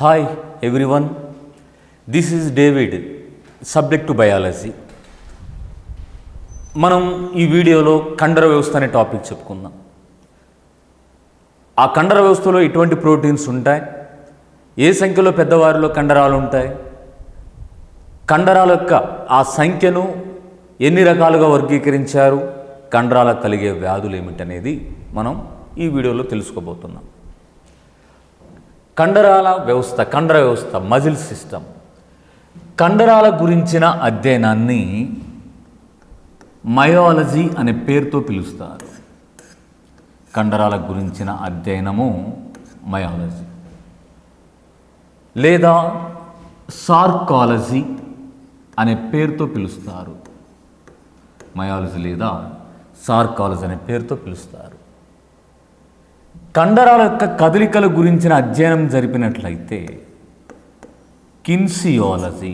Hi everyone, this is David, subject to biology. మనం ఈ వీడియోలో కండర వ్యవస్థ అనే టాపిక్ చెప్పుకుందాం. ఆ కండర వ్యవస్థలో ఎటువంటి ప్రోటీన్స్ ఉంటాయి, ఏ సంఖ్యలో పెద్దవారిలో కండరాలు ఉంటాయి, కండరాల యొక్క ఆ సంఖ్యను ఎన్ని రకాలుగా వర్గీకరించారు, కండరాలకు కలిగే వ్యాధులు ఏమిటనేది మనం ఈ వీడియోలో తెలుసుకోబోతున్నాం. కండరాల వ్యవస్థ, కండర వ్యవస్థ, మజిల్ సిస్టమ్, కండరాల గురించిన అధ్యయనాన్ని మయాలజీ అనే పేరుతో పిలుస్తారు. కండరాల గురించిన అధ్యయనము మయాలజీ లేదా సార్కాలజీ అనే పేరుతో పిలుస్తారు. మయాలజీ లేదా సార్కాలజీ అనే పేరుతో పిలుస్తారు. కండరాల యొక్క కదలికల గురించిన అధ్యయనం జరిపినట్లయితే కిన్సియాలజీ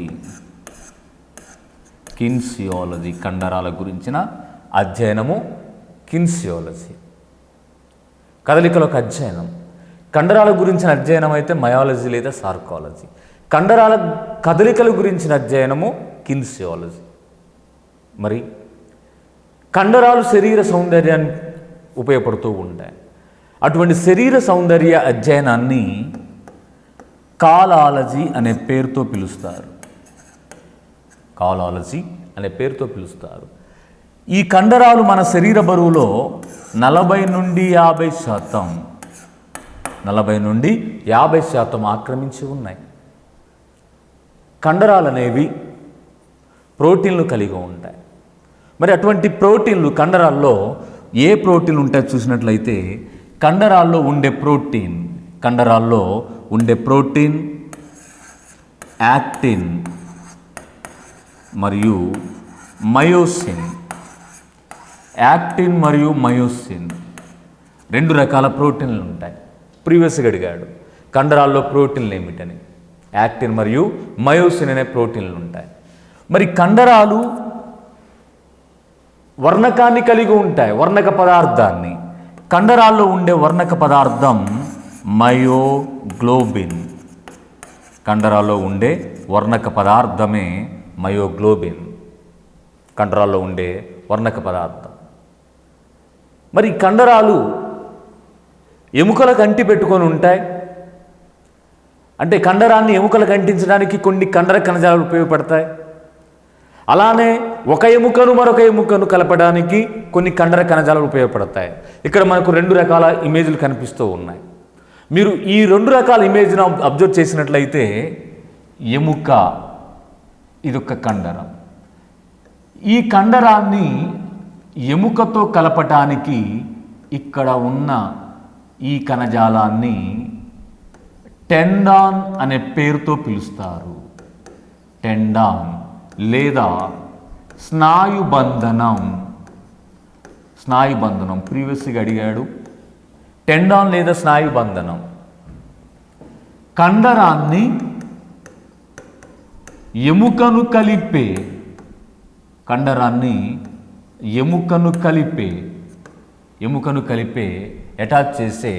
కండరాల గురించిన అధ్యయనము కిన్సియాలజీ. కదలికలకు అధ్యయనం, కండరాల గురించిన అధ్యయనం అయితే మయాలజీ లేదా సార్కాలజీ. కండరాల కదలికల గురించిన అధ్యయనము కిన్సియాలజీ. మరి కండరాలు శరీర సౌందర్యాన్ని ఉపయోగపడుతూ ఉంటాయి. అటువంటి శరీర సౌందర్య అధ్యయనాన్ని కాలాలజీ అనే పేరుతో పిలుస్తారు. కాలాలజీ అనే పేరుతో పిలుస్తారు. ఈ కండరాలు మన శరీర బరువులో 40 నుండి 50% ఆక్రమించి ఉన్నాయి. కండరాలు అనేవి ప్రోటీన్లు కలిగి ఉంటాయి. మరి అటువంటి ప్రోటీన్లు కండరాల్లో ఏ ప్రోటీన్లు ఉంటాయో చూసినట్లయితే కండరాల్లో ఉండే ప్రోటీన్ యాక్టిన్ మరియు మయోసిన్. యాక్టిన్ మరియు మయోసిన్ రెండు రకాల ప్రోటీన్లు ఉంటాయి. ప్రీవియస్గా అడిగాడు కండరాల్లో ప్రోటీన్లు ఏమిటని. యాక్టిన్ మరియు మయోసిన్ అనే ప్రోటీన్లు ఉంటాయి. మరి కండరాలు వర్ణకాన్ని కలిగి ఉంటాయి, వర్ణక పదార్థాన్ని. కండరాల్లో ఉండే వర్ణక పదార్థం మయోగ్లోబిన్. కండరాల్లో ఉండే వర్ణక పదార్థమే మయోగ్లోబిన్, కండరాల్లో ఉండే వర్ణక పదార్థం. మరి కండరాలు ఎముకలకు అంటి పెట్టుకొని ఉంటాయి. అంటే కండరాన్ని ఎముకలకు అంటించడానికి కొన్ని కండర కణజాలాలు ఉపయోగపడతాయి. అలానే ఒక ఎముకను మరొక ఎముకను కలపడానికి కొన్ని కండర కణజాలాలు ఉపయోగపడతాయి. ఇక్కడ మనకు 2 రకాల ఇమేజ్లు కనిపిస్తూ ఉన్నాయి. మీరు ఈ 2 రకాల ఇమేజ్ను అబ్జర్వ్ చేసినట్లయితే ఎముక ఇదొక కండరం. ఈ కండరాన్ని ఎముకతో కలపటానికి ఇక్కడ ఉన్న ఈ కణజాలాన్ని టెండాన్ అనే పేరుతో పిలుస్తారు. టెండాన్ లేదా స్నాయుబంధనం. ప్రీవియస్గా అడిగాడు. టెండాన్ లేదా స్నాయుబంధనం కండరాన్ని ఎముకను కలిపే అటాచ్ చేసే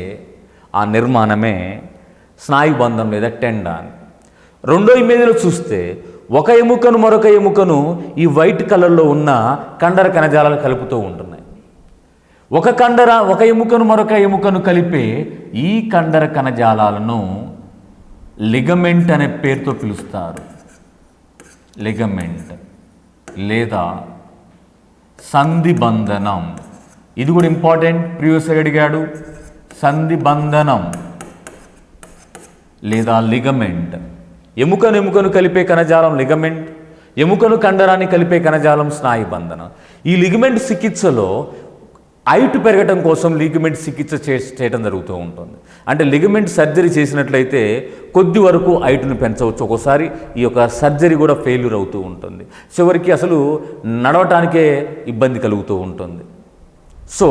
ఆ నిర్మాణమే స్నాయుబంధం లేదా టెండాన్. రెండో ఇమేజ్లో చూస్తే ఒక ఎముకను మరొక ఎముకను ఈ వైట్ కలర్లో ఉన్న కండర కణజాలాలు కలుపుతూ ఉంటున్నాయి. ఒక ఎముకను మరొక ఎముకను కలిపే ఈ కండర కణజాలాలను లిగమెంట్ అనే పేరుతో పిలుస్తారు. లిగమెంట్ లేదా సంధిబంధనం. ఇది కూడా ఇంపార్టెంట్, ప్రీవియస్గా అడిగాడు. సంధిబంధనం లేదా లిగమెంట్. ఎముకను కలిపే కణజాలం లిగమెంట్, ఎముకను కండరాన్ని కలిపే కణజాలం స్నాయుబంధనం. ఈ లిగమెంట్ చికిత్సలో హైట్ పెరగటం కోసం లిగమెంట్ చికిత్స చేయడం జరుగుతూ ఉంటుంది. అంటే లిగమెంట్ సర్జరీ చేసినట్లయితే కొద్ది వరకు హైట్ను పెంచవచ్చు. ఒక్కోసారి ఈ యొక్క సర్జరీ కూడా ఫెయిల్యూర్ అవుతూ ఉంటుంది. చివరికి అసలు నడవటానికే ఇబ్బంది కలుగుతూ ఉంటుంది. సో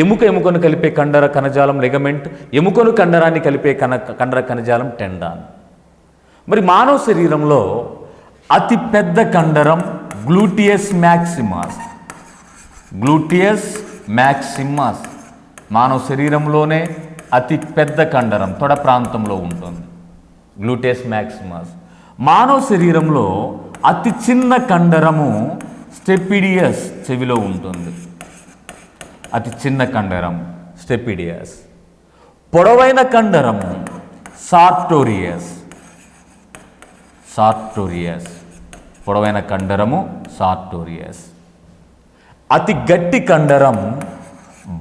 ఎముకను కలిపే కండర కణజాలం లిగమెంట్, ఎముకను కండరాన్ని కలిపే కండర కణజాలం టెండాన్. మరి మానవ శరీరంలో అతి పెద్ద కండరం గ్లూటియస్ మ్యాక్సిమస్. మానవ శరీరంలోనే అతి పెద్ద కండరం తొడ ప్రాంతంలో ఉంటుంది. గ్లూటెస్ మ్యాక్సిమస్. మానవ శరీరంలో అతి చిన్న కండరము స్టెపిడియస్ చెవిలో ఉంటుంది. అతి చిన్న కండరం స్టెపిడియస్. పొడవైన కండరము సార్టోరియస్. సార్టోరియస్. పొడవైన కండరము సార్టోరియస్. అతి గట్టి కండరం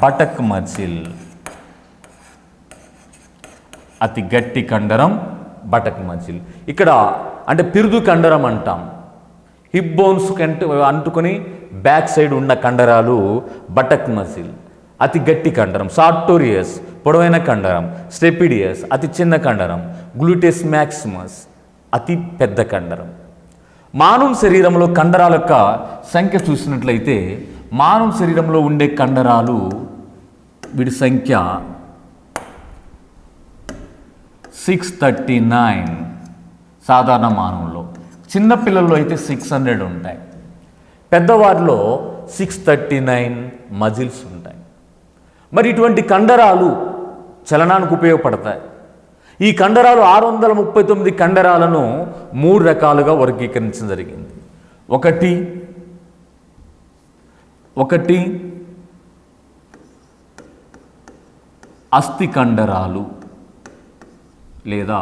బటక్ మజిల్. అతి గట్టి కండరం బటక్ మజిల్. ఇక్కడ అంటే పిరుదు కండరం అంటాం. హిప్ బోన్స్ అంటుకొని బ్యాక్ సైడ్ ఉన్న కండరాలు బటక్ మజిల్. అతి గట్టి కండరం సార్టోరియస్, పొడవైన కండరం స్టెపిడియస్, అతి చిన్న కండరం గ్లూటెస్ మ్యాక్సిమస్, అతి పెద్ద కండరం. మానవ శరీరంలో కండరాల యొక్క సంఖ్య చూసినట్లయితే మానవ శరీరంలో ఉండే కండరాలు వీటి సంఖ్య 639 సాధారణ మానవుల్లో. చిన్నపిల్లల్లో అయితే 600 ఉంటాయి. పెద్దవారిలో 639 మజిల్స్ ఉంటాయి. మరి ఇటువంటి కండరాలు చలనానికి ఉపయోగపడతాయి. ఈ కండరాలు 639 కండరాలను 3 రకాలుగా వర్గీకరించడం జరిగింది. ఒకటి అస్థి కండరాలు లేదా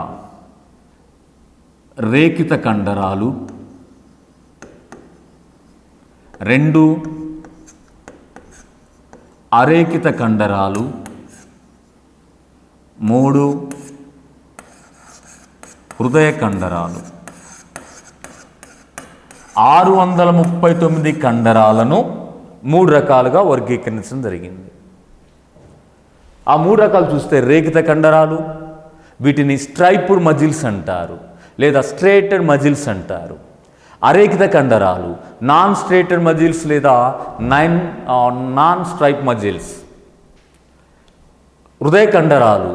రేఖిత కండరాలు. 2 అరేఖిత కండరాలు. 3 హృదయ కండరాలు. 639 కండరాలను 3 రకాలుగా వర్గీకరించడం జరిగింది. ఆ 3 రకాలు చూస్తే రేఖిత కండరాలు, వీటిని స్ట్రైప్డ్ మజిల్స్ అంటారు లేదా స్ట్రేటెడ్ మజిల్స్ అంటారు. అరేఖిత కండరాలు నాన్ స్ట్రేటెడ్ మజిల్స్ లేదా నాన్ స్ట్రైప్ మజిల్స్. హృదయ కండరాలు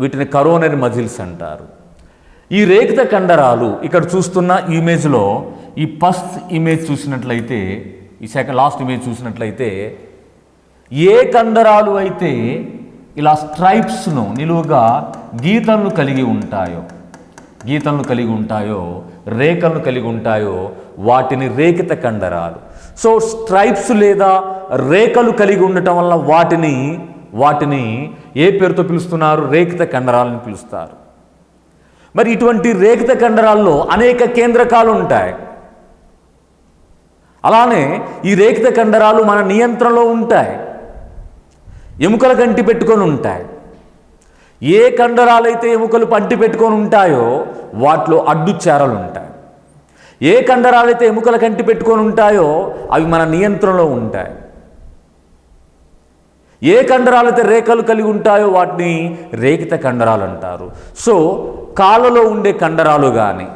వీటిని కరోనరీ మజిల్స్ అంటారు. ఈ రేఖిత కండరాలు ఇక్కడ చూస్తున్న ఇమేజ్లో ఈ ఫస్ట్ ఇమేజ్ చూసినట్లయితే, ఈ లాస్ట్ ఇమేజ్ చూసినట్లయితే ఏ కండరాలు అయితే ఇలా స్ట్రైప్స్ను నిలువుగా గీతలను కలిగి ఉంటాయో, రేఖలను కలిగి ఉంటాయో వాటిని రేఖిత కండరాలు. సో స్ట్రైప్స్ లేదా రేఖలు కలిగి ఉండటం వల్ల వాటిని ఏ పేరుతో పిలుస్తున్నారు? రేఖిత కండరాలను పిలుస్తారు. మరి ఇటువంటి రేఖిత కండరాల్లో అనేక కేంద్రకాలు ఉంటాయి. అలానే ఈ రేఖిత కండరాలు మన నియంత్రణలో ఉంటాయి. ఎముకల కంటి పెట్టుకొని ఉంటాయి. ఏ కండరాలైతే ఎముకలు పంటి పెట్టుకొని ఉంటాయో వాటిలో అడ్డుచారలు ఉంటాయి. ఏ కండరాలైతే ఎముకల కంటి పెట్టుకొని ఉంటాయో అవి మన నియంత్రణలో ఉంటాయి. ఏ కండరాలైతే రేఖలు కలిగి ఉంటాయో వాటిని రేఖిత కండరాలు అంటారు. సో కాళ్ళలో ఉండే కండరాలు కానీ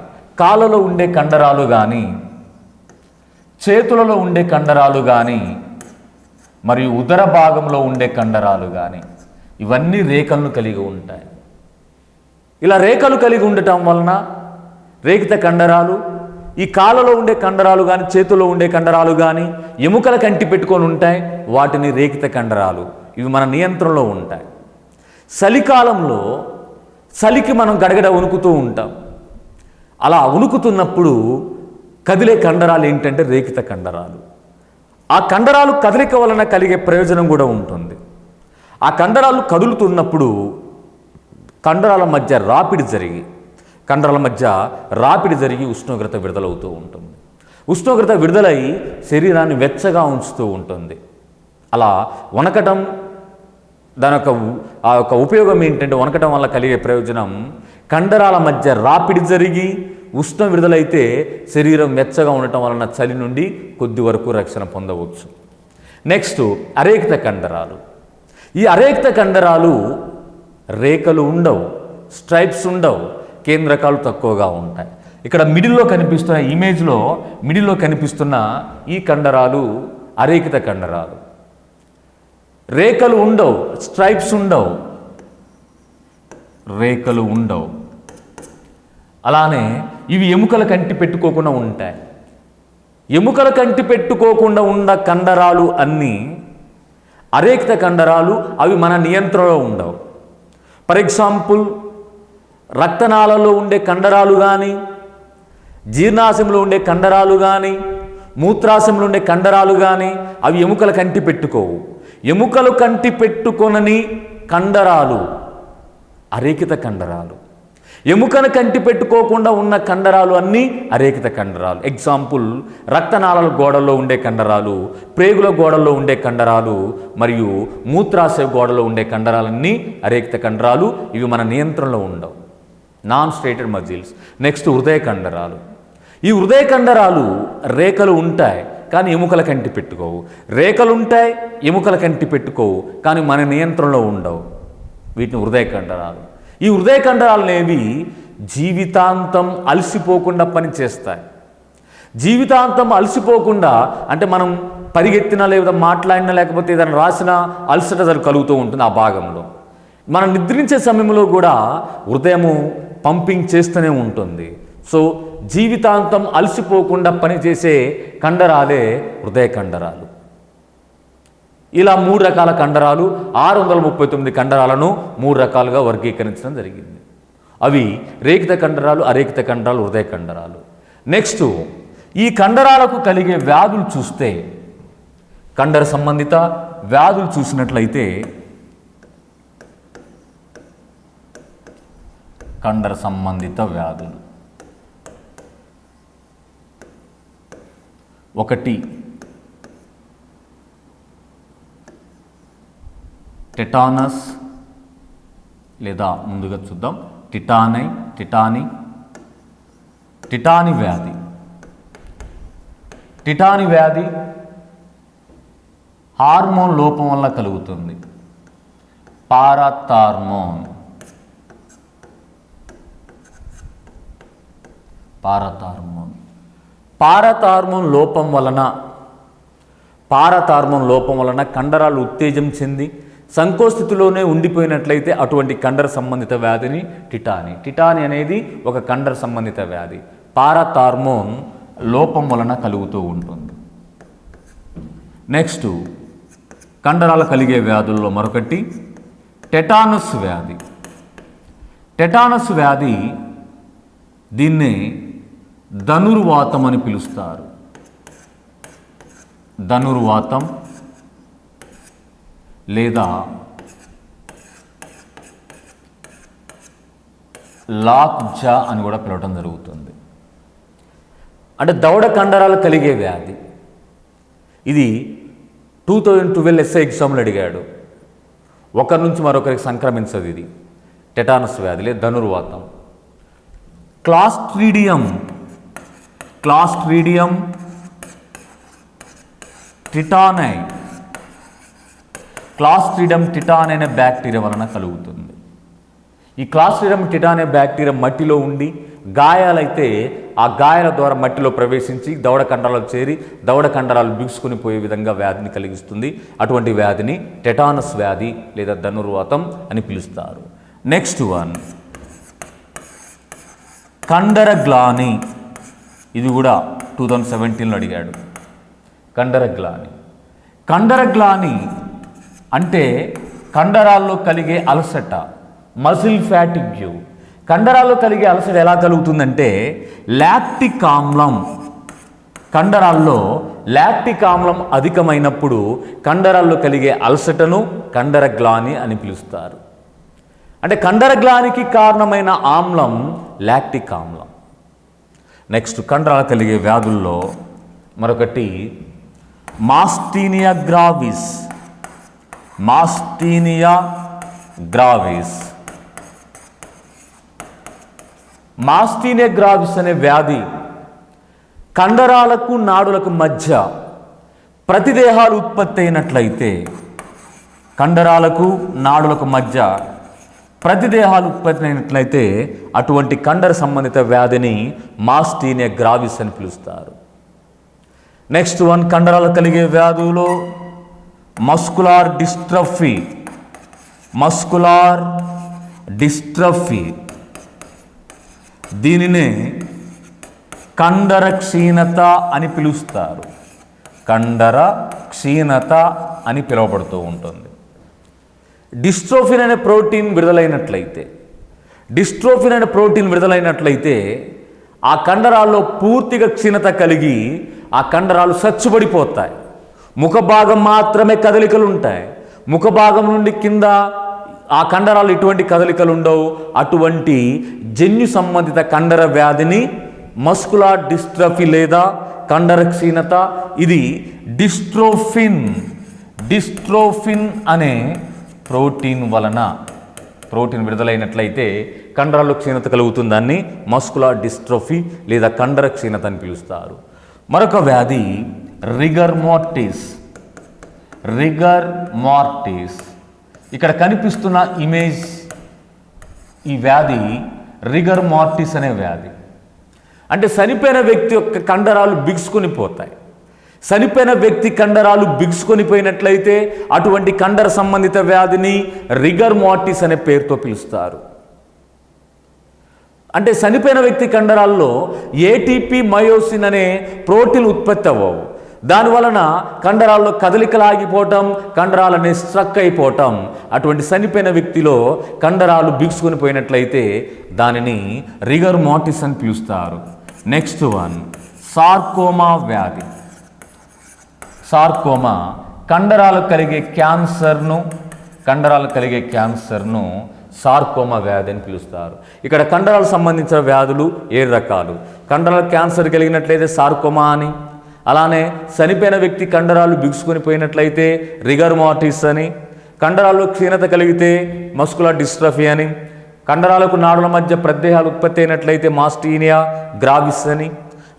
చేతులలో ఉండే కండరాలు కానీ మరియు ఉదర భాగంలో ఉండే కండరాలు కానీ ఇవన్నీ రేఖలను కలిగి ఉంటాయి. ఇలా రేఖలు కలిగి ఉండటం వలన రేఖిత కండరాలు, ఈ కాళ్ళలో ఉండే కండరాలు కానీ చేతుల్లో ఉండే కండరాలు కానీ ఎముకల కంటి పెట్టుకొని ఉంటాయి. వాటిని రేఖిత కండరాలు. ఇవి మన నియంత్రణలో ఉంటాయి. చలికాలంలో చలికి మనం గడగడ వణుకుతూ ఉంటాం. అలా వణుకుతున్నప్పుడు కదిలే కండరాలు ఏంటంటే రేఖిత కండరాలు. ఆ కండరాలు కదలిక వలన కలిగే ప్రయోజనం కూడా ఉంటుంది. ఆ కండరాలు కదులుతున్నప్పుడు కండరాల మధ్య రాపిడి జరిగి ఉష్ణోగ్రత విడుదలవుతూ ఉంటుంది. ఉష్ణోగ్రత విడుదలై శరీరాన్ని వెచ్చగా ఉంచుతూ ఉంటుంది. అలా వణకటం ఆ యొక్క ఉపయోగం ఏంటంటే వణకటం వల్ల కలిగే ప్రయోజనం కండరాల మధ్య రాపిడి జరిగి ఉష్ణ విడుదలైతే శరీరం వెచ్చగా ఉండటం వలన చలి నుండి కొద్ది వరకు రక్షణ పొందవచ్చు. నెక్స్ట్ అరేఖిత కండరాలు. ఈ అరేఖిత కండరాలు రేఖలు ఉండవు, స్ట్రైప్స్ ఉండవు, కేంద్రకాలు తక్కువగా ఉంటాయి. ఇక్కడ మిడిల్లో కనిపిస్తున్న ఈ కండరాలు అరేఖిత కండరాలు. రేఖలు ఉండవు, స్ట్రైప్స్ ఉండవు. అలానే ఇవి ఎముకల కంటి పెట్టుకోకుండా ఉంటాయి. ఎముకల కంటి పెట్టుకోకుండా ఉన్న కండరాలు అన్నీ అరేఖిత కండరాలు. అవి మన నియంత్రణలో ఉండవు. ఫర్ ఎగ్జాంపుల్ రక్తనాళాల్లో ఉండే కండరాలు కానీ, జీర్ణాశయంలో ఉండే కండరాలు కానీ, మూత్రాశయంలో ఉండే కండరాలు కానీ అవి ఎముకలు కంటి పెట్టుకోవు. ఎముకలు కంటి పెట్టుకొనని కండరాలు అరేకిత కండరాలు. ఎముకను కంటి పెట్టుకోకుండా ఉన్న కండరాలు అన్నీ అరేకిత కండరాలు. ఎగ్జాంపుల్, రక్తనాళాల గోడల్లో ఉండే కండరాలు, ప్రేగుల గోడల్లో ఉండే కండరాలు మరియు మూత్రాశయ గోడలో ఉండే కండరాలన్నీ అరేకిత కండరాలు. ఇవి మన నియంత్రణలో ఉండవు, నాన్ స్ట్రేటెడ్ మజిల్స్. నెక్స్ట్ హృదయ కండరాలు. ఈ హృదయ కండరాలు రేఖలు ఉంటాయి కానీ ఎముకల కంటి పెట్టుకోవు, రేఖలు ఉంటాయి ఎముకల కంటి పెట్టుకోవు కానీ మన నియంత్రణలో ఉండవు. వీటిని హృదయ కండరాలు. ఈ హృదయ కండరాలనేవి జీవితాంతం అలసిపోకుండా పనిచేస్తాయి. జీవితాంతం అలసిపోకుండా అంటే మనం పరిగెత్తినా లేదా మాట్లాడినా లేకపోతే ఏదైనా రాసినా అలసట కలుగుతూ ఉంటుంది ఆ భాగంలో. మనం నిద్రించే సమయంలో కూడా హృదయము పంపింగ్ చేస్తూనే ఉంటుంది. సో జీవితాంతం అలసిపోకుండా పనిచేసే కండరాలే హృదయ కండరాలు. ఇలా 3 రకాల కండరాలు, 639 కండరాలను 3 రకాలుగా వర్గీకరించడం జరిగింది. అవి రేఖిత కండరాలు, అరేఖిత కండరాలు, హృదయ కండరాలు. నెక్స్ట్, ఈ కండరాలకు కలిగే వ్యాధులు చూస్తే, కండర సంబంధిత వ్యాధులు చూసినట్లయితే కండర సంబంధిత వ్యాధులు 1 టెటానస్ లేదా ముందుగా చూద్దాం టిటాని వ్యాధి. టిటాని వ్యాధి హార్మోన్ లోపం వల్ల కలుగుతుంది. పారథార్మోన్ లోపం వలన కండరాలు ఉత్తేజం చెంది సంకోస్థితిలోనే ఉండిపోయినట్లయితే అటువంటి కండర సంబంధిత వ్యాధిని టిటాని అనేది ఒక కండర సంబంధిత వ్యాధి. పారథార్మోన్ లోపం వలన కలుగుతూ ఉంటుంది. నెక్స్ట్, కండరాలు కలిగే వ్యాధుల్లో మరొకటి టెటానస్ వ్యాధి. టెటానస్ వ్యాధి దీన్నే ధనుర్వాతం అని పిలుస్తారు. ధనుర్వాతం లేదా లాక్జా అని కూడా పిలవడం జరుగుతుంది. అంటే దవడ కండరాలు కలిగే వ్యాధి. ఇది 2012 ఎస్ఐ ఎగ్జామ్లో అడిగాడు. ఒకరి నుంచి మరొకరికి సంక్రమించదు ఇది టెటానస్ వ్యాధి లేదా ధనుర్వాతం. క్లాస్ట్రీడియం టిటానై క్లాస్ట్రీడియం టిటానై అనే బ్యాక్టీరియా వలన కలుగుతుంది. ఈ క్లాస్ట్రీడియం టిటానై బ్యాక్టీరియా మట్టిలో ఉండి గాయాలైతే ఆ గాయాల ద్వారా మట్టిలో ప్రవేశించి దవడ కండరాలు చేరి దవడ కండరాలు బిగుసుకుని పోయే విధంగా వ్యాధిని కలిగిస్తుంది. అటువంటి వ్యాధిని టెటానస్ వ్యాధి లేదా ధనుర్వాతం అని పిలుస్తారు. నెక్స్ట్ వన్ కండరగ్లాని. ఇది కూడా 2017లో అడిగాడు. కండరగ్లాని అంటే కండరాల్లో కలిగే అలసట, మజిల్ ఫ్యాటిగ్యూ. కండరాల్లో కలిగే అలసట ఎలా కలుగుతుందంటే లాక్టిక్ ఆమ్లం, కండరాల్లో లాక్టిక్ ఆమ్లం అధికమైనప్పుడు కండరాల్లో కలిగే అలసటను కండరగ్లాని అని పిలుస్తారు. అంటే కండరగ్లానికి కారణమైన ఆమ్లం లాక్టిక్ ఆమ్లం. నెక్స్ట్, కండరాలు కలిగే వ్యాధుల్లో మరొకటి మాస్టీనియా గ్రావిస్. మాస్టీనియా గ్రావిస్ అనే వ్యాధి కండరాలకు నాడులకు మధ్య ప్రతిదేహాలు ఉత్పత్తి అయినట్లయితే, కండరాలకు నాడులకు మధ్య ప్రతిదేహాలు ఉత్పత్తి అయినట్లయితే అటువంటి కండర సంబంధిత వ్యాధిని మాస్టీనియా గ్రావిస్ అని పిలుస్తారు. నెక్స్ట్ వన్ కండరాలు కలిగే వ్యాధులు మస్కులార్ డిస్ట్రఫీ. దీనినే కండర క్షీణత అని పిలుస్తారు. కండర క్షీణత అని పిలువబడుతూ ఉంటుంది. డిస్ట్రోఫిన్ అనే ప్రోటీన్ విడుదలైనట్లయితే, డిస్ట్రోఫిన్ అనే ప్రోటీన్ విడుదలైనట్లయితే ఆ కండరాల్లో పూర్తిగా క్షీణత కలిగి ఆ కండరాలు సచ్చుబడిపోతాయి. ముఖ భాగం మాత్రమే కదలికలు ఉంటాయి. ముఖ భాగం నుండి కింద ఆ కండరాలు ఎటువంటి కదలికలు ఉండవు. అటువంటి జన్యు సంబంధిత కండర వ్యాధిని మస్కులార్ డిస్ట్రఫీ లేదా కండర క్షీణత, ఇది డిస్ట్రోఫిన్ అనే ప్రోటీన్ వలన ప్రోటీన్ విడుదలైనట్లయితే కండరాల్లో క్షీణత కలుగుతుంది. దాన్ని మస్కులార్ డిస్ట్రోఫీ లేదా కండర క్షీణత అని పిలుస్తారు. మరొక వ్యాధి రిగర్ మార్టిస్. ఇక్కడ కనిపిస్తున్న ఇమేజ్, ఈ వ్యాధి రిగర్ మార్టిస్ అనే వ్యాధి. అంటే చనిపోయిన వ్యక్తి యొక్క కండరాలు బిగుసుకొని పోతాయి. చనిపోయిన వ్యక్తి కండరాలు బిగుసుకొని పోయినట్లయితే అటువంటి కండర సంబంధిత వ్యాధిని రిగర్ మార్టిస్ అనే పేరుతో పిలుస్తారు. అంటే చనిపోయిన వ్యక్తి కండరాల్లో ఏటీపీ మయోసిన్ అనే ప్రోటీన్ ఉత్పత్తి అవ్వవు. దానివలన కండరాల్లో కదలికలు ఆగిపోవటం, కండరాలనే స్ట్రక్ అయిపోవటం. అటువంటి చనిపోయిన వ్యక్తిలో కండరాలు బిగుసుకొని పోయినట్లయితే దానిని రిగర్ మార్టిస్ అని పిలుస్తారు. నెక్స్ట్ వన్ సార్కోమా వ్యాధి. సార్కోమా కండరాలు కలిగే క్యాన్సర్ను సార్కోమా వ్యాధి అని పిలుస్తారు. ఇక్కడ కండరాలకు సంబంధించిన వ్యాధులు 7 రకాలు. కండరాల క్యాన్సర్ కలిగినట్లయితే సార్కోమా అని, అలానే చనిపోయిన వ్యక్తి కండరాలు బిగుసుకొని పోయినట్లయితే రిగర్ మార్టిస్ అని, కండరాల్లో క్షీణత కలిగితే మస్కులార్ డిస్ట్రఫీ అని, కండరాలకు నాడుల మధ్య ప్రదేహాలు ఉత్పత్తి అయినట్లయితే మాస్టీనియా గ్రావిస్ అని,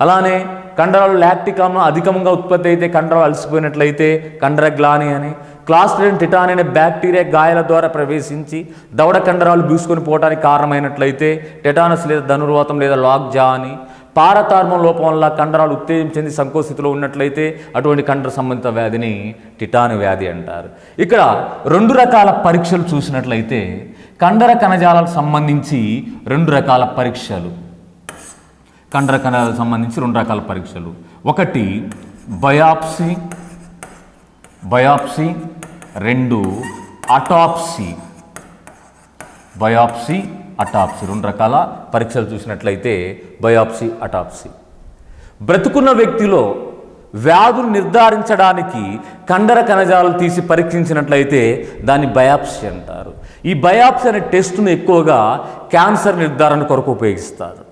అలానే కండరాలు లాక్టిక్ ఆమ్లం అధికంగా ఉత్పత్తి అయితే కండరాలు అలసిపోయినట్లయితే కండరగ్లాని అని, క్లాస్ట్రిడియం టిటాన్ అనే బ్యాక్టీరియా గాయాల ద్వారా ప్రవేశించి దవడ కండరాలు బిగుసుకొని పోవడానికి కారణమైనట్లయితే టెటానస్ లేదా ధనుర్వాతం లేదా లాక్జా అని, పారతార్మం లోపం వల్ల కండరాలు ఉత్తేజం చెంది సంకోస్థితిలో ఉన్నట్లయితే అటువంటి కండర సంబంధిత వ్యాధిని టిటాన్ వ్యాధి అంటారు. ఇక్కడ 2 రకాల పరీక్షలు చూసినట్లయితే కండర కణజాలకు సంబంధించి 2 రకాల పరీక్షలు, కండర కణాలకు సంబంధించి 2 రకాల పరీక్షలు. ఒకటి బయాప్సీ, 2 అటాప్సీ. 2 రకాల పరీక్షలు చూసినట్లయితే బయాప్సీ, అటాప్సీ. బ్రతుకున్న వ్యక్తిలో వ్యాధులు నిర్ధారించడానికి కండర కణజాలు తీసి పరీక్షించినట్లయితే దాన్ని బయాప్సీ అంటారు. ఈ బయాప్సీ అనే టెస్ట్ను ఎక్కువగా క్యాన్సర్ నిర్ధారణ కొరకు ఉపయోగిస్తారు.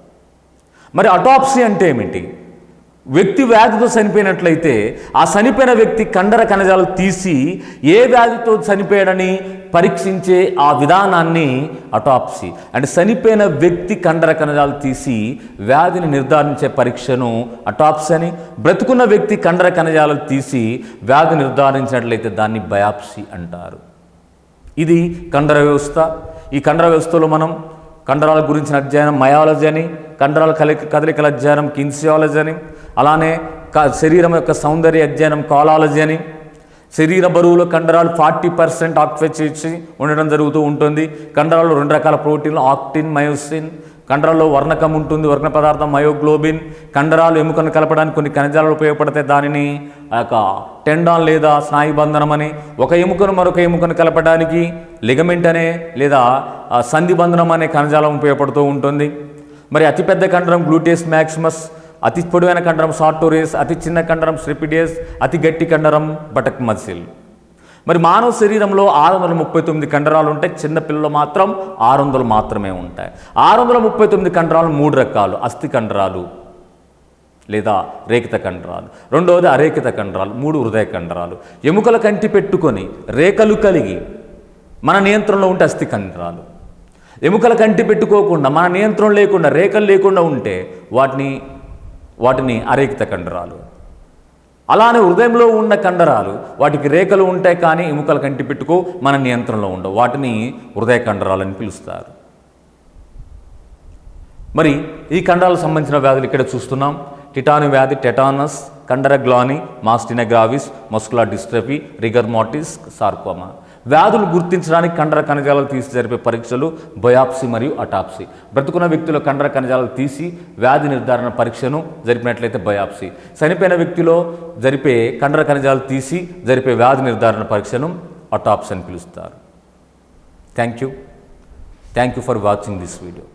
మరి అటాప్సీ అంటే ఏమిటి? వ్యక్తి వ్యాధితో చనిపోయినట్లయితే ఆ చనిపోయిన వ్యక్తి కండర కణజాలు తీసి ఏ వ్యాధితో చనిపోయాడని పరీక్షించే ఆ విధానాన్ని అటాప్సీ అంటే చనిపోయిన వ్యక్తి కండర కణజాలు తీసి వ్యాధిని నిర్ధారించే పరీక్షను అటాప్సీ అని, బ్రతుకున్న వ్యక్తి కండర కణజాలు తీసి వ్యాధి నిర్ధారించినట్లయితే దాన్ని బయాప్సీ అంటారు. ఇది కండర వ్యవస్థ. ఈ కండర వ్యవస్థలో మనం కండరాల గురించిన అధ్యయనం మయాలజీ అని, కండరాల కదలికల అధ్యయనం కిన్సియాలజీ అని, అలానే శరీరం యొక్క సౌందర్య అధ్యయనం కాలాలజీ అని, శరీర బరువులో కండరాలు 40% ఆక్యుపెచ్చి ఉండడం జరుగుతూ ఉంటుంది. కండరాల్లో 2 రకాల ప్రోటీన్లు ఆక్టిన్, మయోసిన్. కండరాల్లో వర్ణకం ఉంటుంది, వర్ణ పదార్థం మయోగ్లోబిన్. కండరాలు ఎముకను కలపడానికి కొన్ని కణజాలాలు ఉపయోగపడతాయి. దానిని టెండాన్ లేదా స్నాయుబంధనం అని, ఒక ఎముకను మరొక ఎముకను కలపడానికి లిగమెంట్ అనే లేదా సంధిబంధనం అనే కణజాలం ఉపయోగపడుతూ ఉంటుంది. మరి అతిపెద్ద కండరం గ్లూటేస్ మ్యాక్సిమస్, అతి పొడవైన కండరం సార్టోరేస్, అతి చిన్న కండరం స్ట్రిపిడియస్, అతి గట్టి కండరం బటక్ మసిల్. మరి మానవ శరీరంలో 639 కండరాలు ఉంటాయి. చిన్నపిల్లలు మాత్రం 600 మాత్రమే ఉంటాయి. 639 కండరాలు 3 రకాలు: అస్థి కండరాలు లేదా రేఖిత కండరాలు, 2వది అరేఖిత కండరాలు, 3 హృదయ కండరాలు. ఎముకల కంటి పెట్టుకొని రేఖలు కలిగి మన నియంత్రణలో ఉంటే అస్థి కండరాలు, ఎముకల కంటి పెట్టుకోకుండా మన నియంత్రణ లేకుండా రేఖలు లేకుండా ఉంటే వాటిని అరేఖిత కండరాలు. అలానే హృదయంలో ఉన్న కండరాలు వాటికి రేఖలు ఉంటాయి కానీ ఎముకల కంటి పెట్టుకో మన నియంత్రణలో ఉండవు, వాటిని హృదయ కండరాలు అని పిలుస్తారు. మరి ఈ కండరాలకు సంబంధించిన వ్యాధులు ఇక్కడ చూస్తున్నాం. టిటాను వ్యాధి, టెటానస్, కండరగ్లాని, myasthenia gravis, muscular dystrophy, rigor mortis, sarcoma. వ్యాధులు గుర్తించడానికి కండర కణజాలాలు తీసి జరిపే పరీక్షలు బయాప్సీ మరియు అటాప్సీ. బ్రతుకున్న వ్యక్తిలో కండర కణజాలాలు తీసి వ్యాధి నిర్ధారణ పరీక్షను జరిపినట్లయితే బయాప్సీ. చనిపోయిన వ్యక్తిలో జరిపే కండర కణజాలాలు తీసి జరిపే వ్యాధి నిర్ధారణ పరీక్షను అటాప్సీ అని పిలుస్తారు. Thank you. Thank you for watching this video.